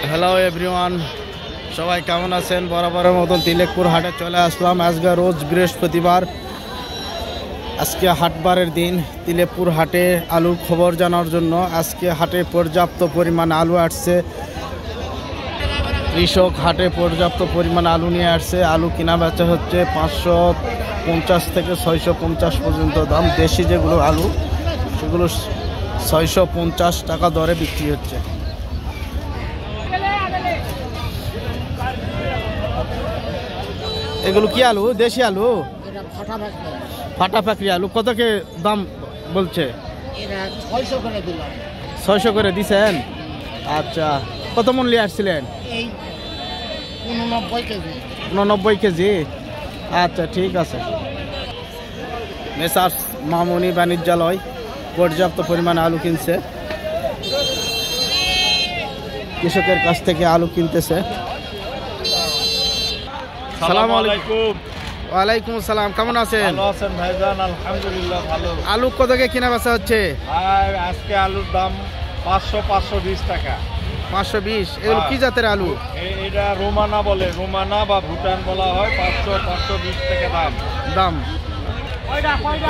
Hello everyone, সবাই কেমন আছেন? বরাবরের মতন তিলেকপুর হাটে চলে আসলাম। আজকে রোজ বৃহস্পতিবার, আজকে হাটবারের দিন। তিলেকপুর হাটে আলুর খবর জানার জন্য আজকে হাটে পর্যাপ্ত পরিমাণ আলু আসছে। কৃষক হাটে পর্যাপ্ত পরিমাণ আলু নিয়ে আসছে। আলু কিনা বেচা হচ্ছে 550 থেকে 650 পর্যন্ত দাম। দেশি যেগুলো আলু সেগুলো 650 টাকা দরে বিক্রি হচ্ছে। এগুলো কি আলু? দেশি আলু, ফাটা পাকড়ি আলু। কত কে দাম বলছে? 600 করে দিছেন। আচ্ছা, কত মন নিয়ে আসছিলেন? 89 কেজি। আচ্ছা, ঠিক আছে। মেসার্স মামুনি বাণিজ্যালয় পর্যাপ্ত পরিমাণ আলু কিনছে, কৃষকের কাছ থেকে আলু কিনতেছে। আসসালামু আলাইকুম। ওয়ালাইকুম আসসালাম। কেমন আছেন? ভালো আছেন ভাইজান? আলহামদুলিল্লাহ ভালো। আলু কত কে কিনা বেচা হচ্ছে? আর আজকে আলুর দাম 520 টাকা। 520। এগুলো কি জাতের আলু? এটা রোমানা বলে, রোমানা বা ভুটান বলা হয়। 520 টাকা দাম।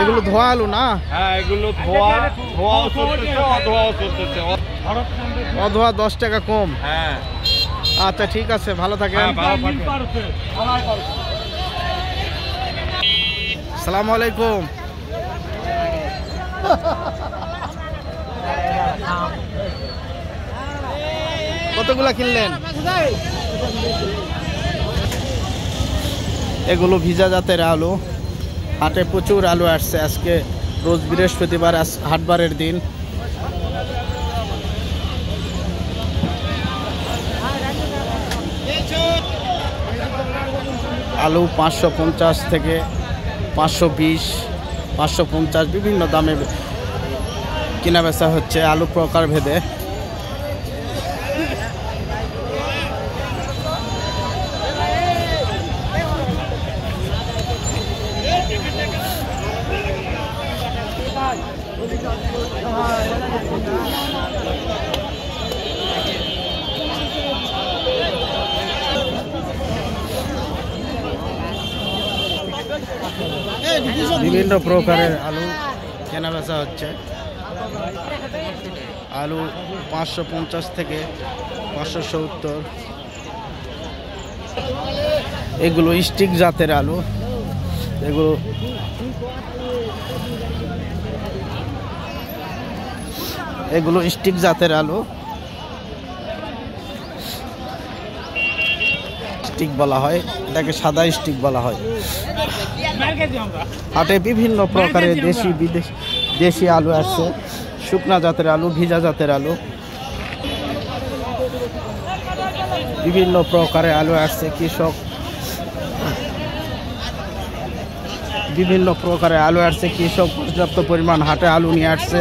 এগুলো ধোয়া আলু না? হ্যাঁ, এগুলো ধোয়াও চলতেছে, অধোয়াও চলতেছে। অধোয়া 10 টাকা কম। হ্যাঁ, আচ্ছা, ঠিক আছে, ভালো থাকেন। আসসালামু আলাইকুম। কতগুলা কিনলেন? এগুলো ভিজা জাতের আলু। হাটে প্রচুর আলু আসছে আজকে, রোজ বৃহস্পতিবার, হাটবারের দিন। আলু 550 থেকে 520, 550 বিভিন্ন দামে কিনা বেচা হচ্ছে আলু প্রকার ভেদে। বিভিন্ন প্রকারের আলু কেনা বেচা হচ্ছে। আলু 550 থেকে 570। এগুলো স্টিক জাতের আলু। এগুলো স্টিক জাতের আলু। স্টিক বলা হয় এটাকে, সাদা স্টিক বলা হয়। হাটে বিভিন্ন প্রকারের দেশি আলু আসছে, শুকনা জাতের আলু, ভিজা জাতের আলু, বিভিন্ন প্রকারের আলু আসছে। কৃষক বিভিন্ন প্রকারের আলু আসছে, কৃষক পর্যাপ্ত পরিমাণ হাটে আলু নিয়ে আসছে।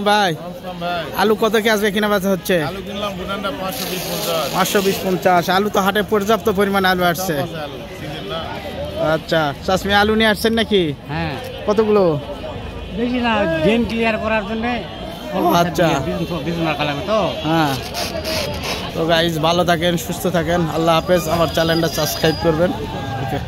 ভাই, আলু কত কে আসবে কিনা বেচা হচ্ছে? 520-50। আলু তো হাটে পর্যাপ্ত পরিমাণ আলু আসছে। আচ্ছা, চাষমি আলু নিয়ে আসছেন নাকি? হ্যাঁ। কতগুলো? বেশি না, গেম ক্লিয়ার করার জন্য। আচ্ছা, হ্যাঁ। তো গাইস, ভালো থাকেন, সুস্থ থাকেন। আল্লাহ হাফেজ। আমার চ্যানেলটা সাবস্ক্রাইব করবেন। ওকে।